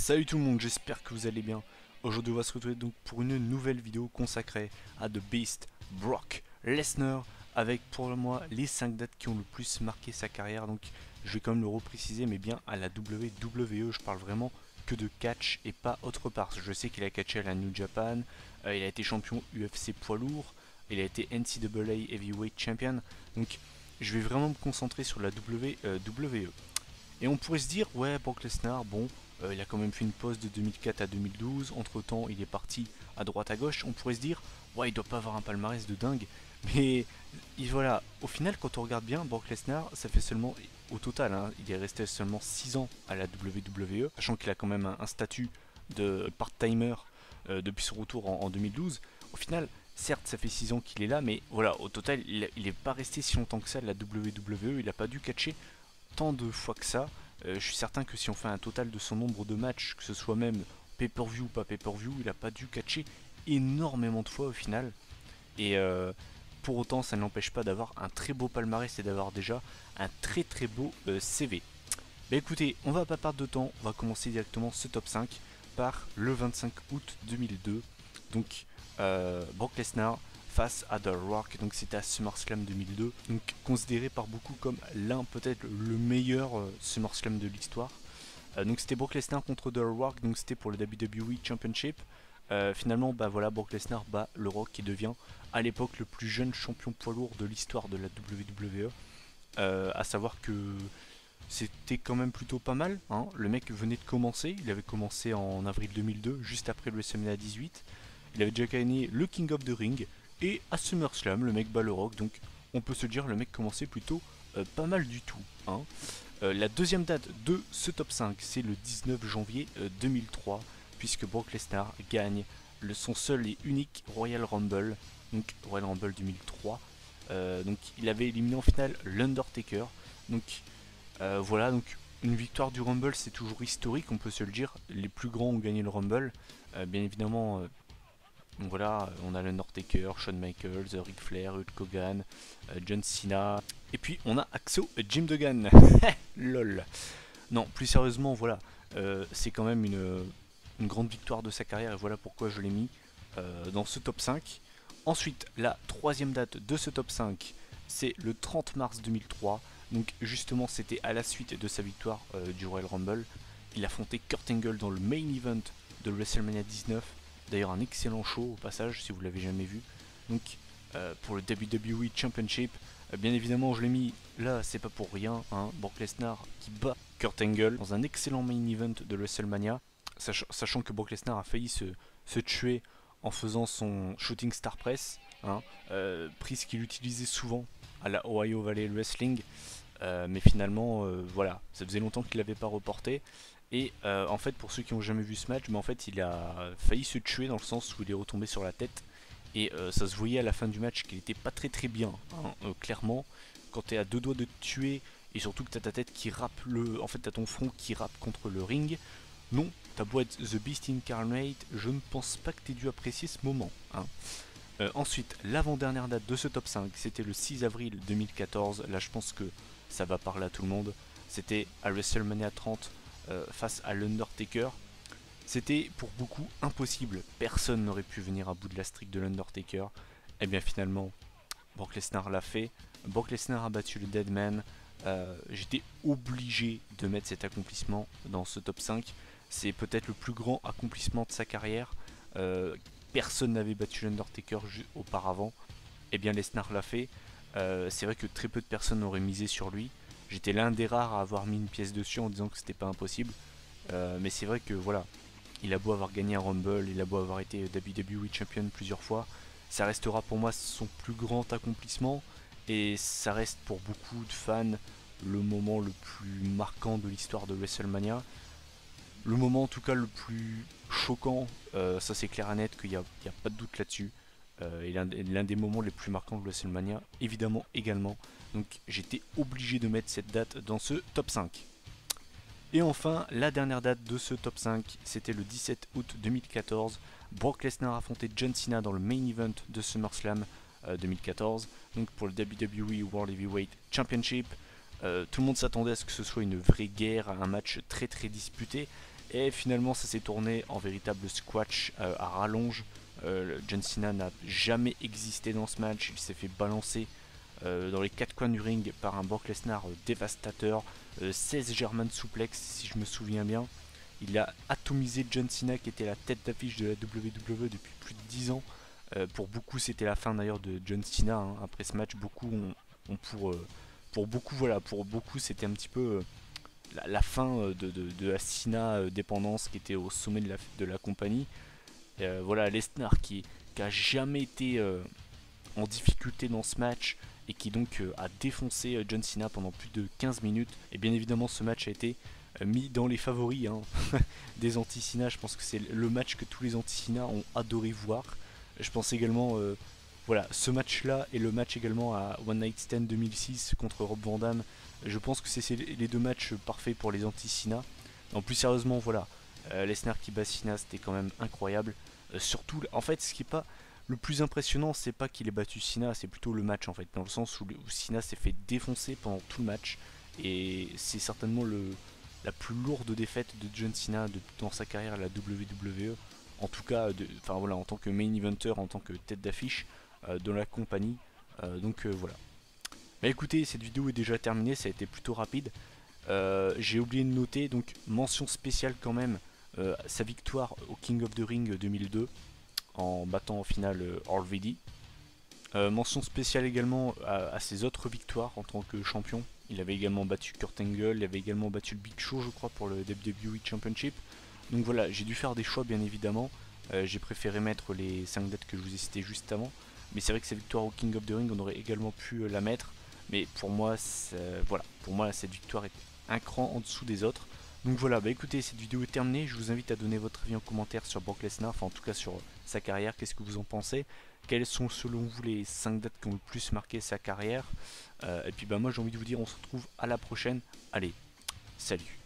Salut tout le monde, j'espère que vous allez bien. Aujourd'hui on va se retrouver donc pour une nouvelle vidéo consacrée à The Beast, Brock Lesnar, avec pour moi les 5 dates qui ont le plus marqué sa carrière. Donc je vais quand même le repréciser, mais bien à la WWE, je parle vraiment que de catch et pas autre part. Je sais qu'il a catché à la New Japan, il a été champion UFC poids lourd, il a été NCAA Heavyweight Champion, donc je vais vraiment me concentrer sur la WWE. Et on pourrait se dire, ouais, Brock Lesnar, bon, il a quand même fait une pause de 2004 à 2012. Entre temps, il est parti à droite à gauche. On pourrait se dire, ouais, il doit pas avoir un palmarès de dingue. Mais voilà, au final, quand on regarde bien, Brock Lesnar, ça fait seulement, au total, hein, il est resté seulement 6 ans à la WWE, sachant qu'il a quand même un statut de part-timer depuis son retour en 2012. Au final, certes, ça fait 6 ans qu'il est là, mais voilà, au total, il n'est pas resté si longtemps que ça à la WWE. Il n'a pas dû catcher tant de fois que ça. Je suis certain que si on fait un total de son nombre de matchs, que ce soit même pay-per-view ou pas pay-per-view, il n'a pas dû catcher énormément de fois au final. Et pour autant, ça ne l'empêche pas d'avoir un très beau palmarès et d'avoir déjà un très très beau CV. Bah écoutez, on va pas perdre de temps, on va commencer directement ce top 5 par le 25 août 2002. Donc Brock Lesnar face à The Rock, donc c'était à SummerSlam 2002, donc considéré par beaucoup comme l'un, peut-être le meilleur SummerSlam de l'histoire. Donc c'était Brock Lesnar contre The Rock, donc c'était pour le WWE Championship. Finalement, bah voilà, Brock Lesnar bat le Rock qui devient à l'époque le plus jeune champion poids lourd de l'histoire de la WWE. À savoir que c'était quand même plutôt pas mal, hein. Le mec venait de commencer, il avait commencé en avril 2002, juste après le WrestleMania 18. Il avait déjà gagné le King of the Ring, et à SummerSlam, le mec bat le Rock, donc on peut se dire le mec commençait plutôt pas mal du tout, hein. La deuxième date de ce top 5, c'est le 19 janvier 2003, puisque Brock Lesnar gagne son seul et unique Royal Rumble, donc Royal Rumble 2003. Donc il avait éliminé en finale l'Undertaker. Donc voilà, donc une victoire du Rumble, c'est toujours historique, on peut se le dire. Les plus grands ont gagné le Rumble. Bien évidemment, donc voilà, on a l'Undertaker, Shawn Michaels, Ric Flair, Hulk Hogan, John Cena. Et puis on a Axo Jim Duggan. Lol. Non, plus sérieusement, voilà, c'est quand même une grande victoire de sa carrière et voilà pourquoi je l'ai mis dans ce top 5. Ensuite, la troisième date de ce top 5, c'est le 30 mars 2003. Donc justement, c'était à la suite de sa victoire du Royal Rumble. Il affrontait Kurt Angle dans le main event de WrestleMania 19. D'ailleurs, un excellent show au passage, si vous l'avez jamais vu. Donc, pour le WWE Championship, bien évidemment, je l'ai mis là, c'est pas pour rien, hein. Brock Lesnar qui bat Kurt Angle dans un excellent main event de WrestleMania, sachant que Brock Lesnar a failli se tuer en faisant son Shooting Star Press, hein, prise qu'il utilisait souvent à la Ohio Valley Wrestling, mais finalement, voilà, ça faisait longtemps qu'il l'avait pas reporté. Et en fait, pour ceux qui n'ont jamais vu ce match, mais en fait, il a failli se tuer dans le sens où il est retombé sur la tête. Et ça se voyait à la fin du match qu'il était pas très très bien, hein. Clairement, quand tu es à deux doigts de te tuer, et surtout que tu as ta tête qui rappe en fait, tu as ton front qui rappe contre le ring, non, t'as beau être The Beast Incarnate, je ne pense pas que tu aies dû apprécier ce moment, hein. Ensuite, l'avant-dernière date de ce top 5, c'était le 6 avril 2014. Là, je pense que ça va parler à tout le monde. C'était à WrestleMania 30 face à l'Undertaker. C'était pour beaucoup impossible. Personne n'aurait pu venir à bout de la streak de l'Undertaker. Et bien finalement, Brock Lesnar l'a fait. Brock Lesnar a battu le Deadman. J'étais obligé de mettre cet accomplissement dans ce top 5. C'est peut-être le plus grand accomplissement de sa carrière. Personne n'avait battu l'Undertaker auparavant. Et bien Lesnar l'a fait. C'est vrai que très peu de personnes auraient misé sur lui. J'étais l'un des rares à avoir mis une pièce dessus en disant que c'était pas impossible. Mais c'est vrai que voilà, il a beau avoir gagné un Rumble, il a beau avoir été WWE Champion plusieurs fois, ça restera pour moi son plus grand accomplissement. Et ça reste pour beaucoup de fans le moment le plus marquant de l'histoire de WrestleMania. Le moment en tout cas le plus choquant, ça c'est clair et net qu'il n'y a pas de doute là-dessus. Et l'un des moments les plus marquants de WrestleMania, évidemment également. Donc j'étais obligé de mettre cette date dans ce top 5. Et enfin, la dernière date de ce top 5, c'était le 17 août 2014. Brock Lesnar affrontait John Cena dans le main event de SummerSlam 2014, donc pour le WWE World Heavyweight Championship. Tout le monde s'attendait à ce que ce soit une vraie guerre, un match très très disputé. Et finalement ça s'est tourné en véritable squash à rallonge. John Cena n'a jamais existé dans ce match, il s'est fait balancer dans les quatre coins du ring par un Brock Lesnar dévastateur, 16 German suplex si je me souviens bien. Il a atomisé John Cena qui était la tête d'affiche de la WWE depuis plus de 10 ans. Pour beaucoup c'était la fin d'ailleurs de John Cena, hein. Après ce match beaucoup ont pour beaucoup voilà, pour beaucoup c'était un petit peu la fin de la Cena dépendance qui était au sommet de la compagnie. Voilà, Lesnar qui a jamais été en difficulté dans ce match et qui donc a défoncé John Cena pendant plus de 15 minutes. Et bien évidemment ce match a été mis dans les favoris hein, des anti-Cena. Je pense que c'est le match que tous les anti-Cena ont adoré voir. Je pense également, voilà, ce match-là et le match également à One Night Stand 2006 contre Rob Van Dam. Je pense que c'est les deux matchs parfaits pour les anti-Cena. En plus sérieusement, voilà, Lesnar qui bat Cena, c'était quand même incroyable. Surtout, en fait, ce qui est pas le plus impressionnant, c'est pas qu'il ait battu Cena, c'est plutôt le match en fait, dans le sens où Cena s'est fait défoncer pendant tout le match. Et c'est certainement la plus lourde défaite de John Cena dans sa carrière à la WWE. En tout cas, voilà, en tant que main eventer, en tant que tête d'affiche de la compagnie. Voilà. Mais écoutez, cette vidéo est déjà terminée, ça a été plutôt rapide. J'ai oublié de noter, donc mention spéciale quand même, sa victoire au King of the Ring 2002 en battant en finale RVD. Mention spéciale également à ses autres victoires en tant que champion. Il avait également battu Kurt Angle, il avait également battu le Big Show je crois pour le WWE Championship. Donc voilà, j'ai dû faire des choix bien évidemment. J'ai préféré mettre les 5 dates que je vous ai citées juste avant. Mais c'est vrai que sa victoire au King of the Ring, on aurait également pu la mettre. Mais pour moi, voilà, pour moi cette victoire est un cran en dessous des autres. Donc voilà, bah écoutez, cette vidéo est terminée. Je vous invite à donner votre avis en commentaire sur Brock Lesnar, enfin en tout cas sur sa carrière. Qu'est-ce que vous en pensez? Quelles sont selon vous les 5 dates qui ont le plus marqué sa carrière? Et puis bah moi j'ai envie de vous dire, on se retrouve à la prochaine. Allez, salut!